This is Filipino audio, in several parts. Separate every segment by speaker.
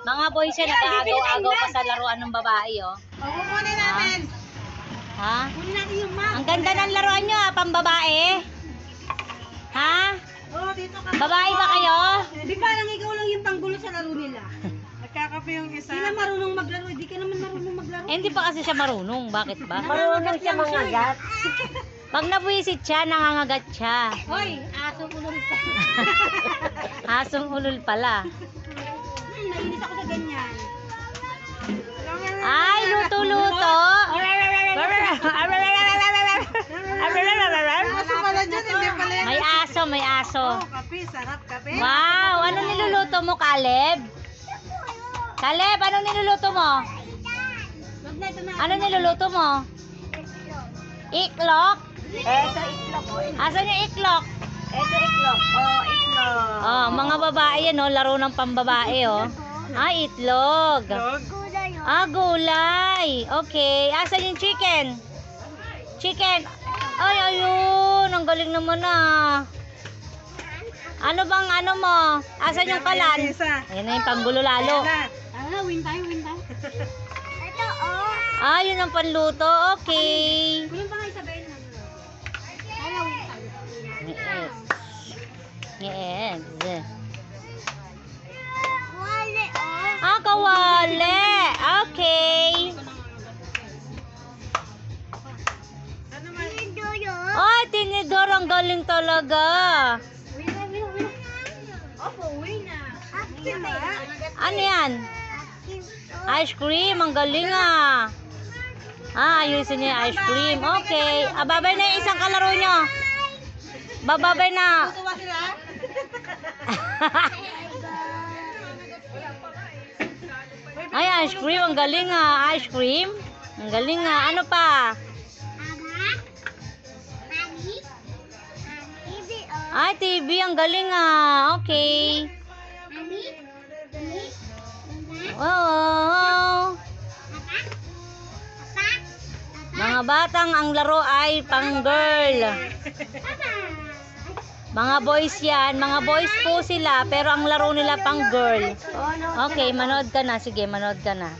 Speaker 1: Mga boys yan, nag-aagaw-agaw pa sa laruan ng babae, oh.
Speaker 2: Kukunin natin.
Speaker 1: Ha?
Speaker 2: Kunin natin yung map.
Speaker 1: Ang ganda ng laruan nyo, pambabae. Ha?
Speaker 2: Oh, dito ka.
Speaker 1: Babae ba kayo?
Speaker 2: Di parang ikaw lang yung panggulo sa laro nila.
Speaker 3: Nagkakape yung isa.
Speaker 2: Hindi na marunong maglaro. Di ka naman marunong maglaro.
Speaker 1: Eh, hindi pa kasi siya marunong. Bakit ba?
Speaker 2: Marunong siya mangagat.
Speaker 1: Pag nabuisit siya, nangangagat siya.
Speaker 2: Hoy, aso ulol pa.
Speaker 1: Asong ulol pala.
Speaker 2: Nainis ako sa ganyan.
Speaker 1: Ay, luto-luto.
Speaker 3: Aso pala dyan, hindi pala yan.
Speaker 1: May aso, may aso.
Speaker 3: Oh, kape, sarap kape.
Speaker 1: Wow, ano niluluto mo, Caleb? Caleb, ano niluluto mo?
Speaker 2: Wag na ito na.
Speaker 1: Ano niluluto mo? Iklok?
Speaker 2: Eto, itlog ko.
Speaker 1: Asan yung iklok?
Speaker 2: Eto, itlog. Oh, itlog.
Speaker 1: Oh, mga babae yan, oh, laro ng pambabae, oh. Ah, itlog.
Speaker 3: Dog.
Speaker 1: Ah, gulay. Okay. Asan yung chicken? Chicken. Ay, ayun. Ang galing naman ah. Ano bang ano mo? Asan yung kalan?
Speaker 3: Isa.
Speaker 1: Ayan na yung panggulo lalo.
Speaker 2: Ah, win tayo, win tayo. Ito, oh.
Speaker 1: Ah, yun ang panluto. Okay.
Speaker 2: Kunin pa nga Isabel. Kaya win tayo.
Speaker 1: Yes. Yes.
Speaker 2: Wale, oh.
Speaker 1: Ah, kawali. Okay.
Speaker 3: Ano man?
Speaker 1: Ay, tinidor. Ang galing talaga.
Speaker 2: Win na, win na, win na. Opo, win na.
Speaker 1: Ano yan? Ice cream. Ang galing ah. Ah, ayusin niya yung ice cream. Okay. Ah, babay na yung isang kalaro nyo. Bababay na.
Speaker 3: Tuwa sila?
Speaker 1: Ay, ice cream. Ang galing ah. Ice cream. Ang galing ah. Ano pa? Ay, TV. Ang galing ah. Okay. Wow. Mga batang ang laro ay pang girl. Mga boys yan. Mga boys po sila. Pero ang laro nila pang girl. Okay, manood ka na. Sige, manood ka na.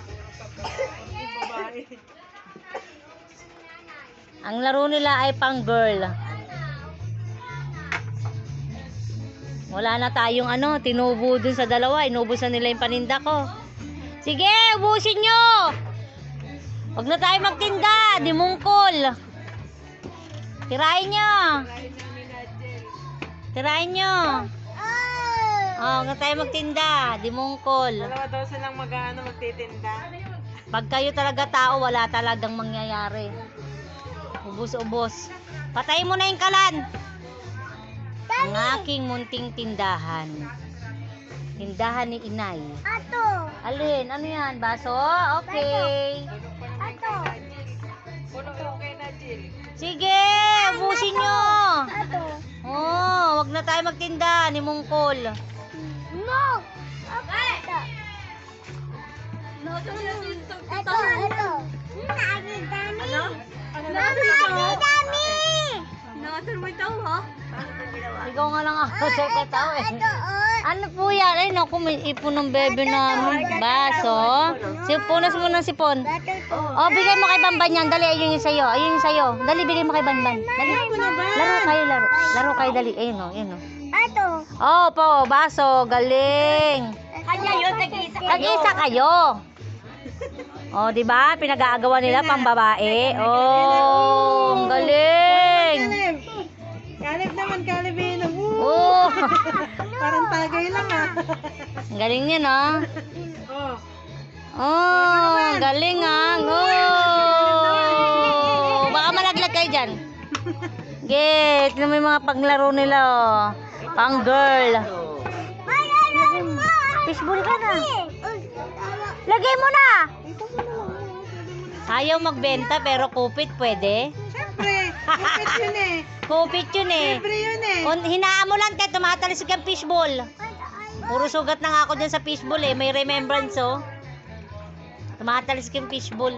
Speaker 1: Ang laro nila ay pang girl. Wala na tayong ano, tinubo dun sa dalawa. Inubos na nila yung paninda ko. Sige, ubusin nyo! Huwag na tayo magtinda. Dimungkol. Tirahin nyo. Tirahin nyo. Oh, huwag na tayo magtinda. Dimungkol.
Speaker 3: Dalawa daw silang magtitinda.
Speaker 1: Pag kayo talaga tao, wala talagang mangyayari. Ubus-ubos. Patayin mo na yung kalan. Ang aking munting tindahan. Tindahan ni Inay.
Speaker 2: Ato.
Speaker 1: Alin? Ano yan? Baso? Okay.
Speaker 2: Ato.
Speaker 3: Puno yung kay Najil.
Speaker 1: Sige, ubusin nyo.
Speaker 2: Ato.
Speaker 1: Oh, wag na tayo magtinda ni Mungkol.
Speaker 2: No. Ato. Ito, ito. Nakakidami.
Speaker 3: Ano?
Speaker 2: Nakakidami.
Speaker 3: Nakasal mo ito, ha?
Speaker 1: Ikaw nga lang ako sa katao eh.
Speaker 2: Ito, oh.
Speaker 1: Ano po yan? Ay naku, may ipon ng bebe namin. Baso. Punas mo ng sipon. Oh, bigay mo kay Banban yan. Dali, ayun yung sayo. Ayun yung sayo. Dali, bigay mo kay Banban. Dali. Laro kayo, laro. Laro kayo, dali. Ayun o, ayun o.
Speaker 2: Ito.
Speaker 1: Oh, po, baso. Galing.
Speaker 2: Kanya yun, nag-iisa
Speaker 1: Tag-isa kayo. Oh, di ba? Pinag-aagawan nila pang babae. Oh, ang galing.
Speaker 3: Kalib naman, kalibin.
Speaker 1: Oh.
Speaker 3: Parang tagay lang, ha?
Speaker 1: Ang galing niya, no?
Speaker 3: Oh.
Speaker 1: Oh, ang galing ah. Oh. Baka malaglag kayo dyan. Get, tignan mo yung mga paglaro nila, oh. Pang girl. Fishball ka na. Lagay mo na. Ayaw magbenta pero kupit pwede.
Speaker 3: Siyempre, kapit yun eh.
Speaker 1: Kupit yun eh.
Speaker 3: Siyempre yun eh.
Speaker 1: Hinaan mo lang tayo, tumatalisig ang fishball. Puro sugat na nga ako dyan sa fishball eh. May remembrance oh. Tumatalisig yung fishball.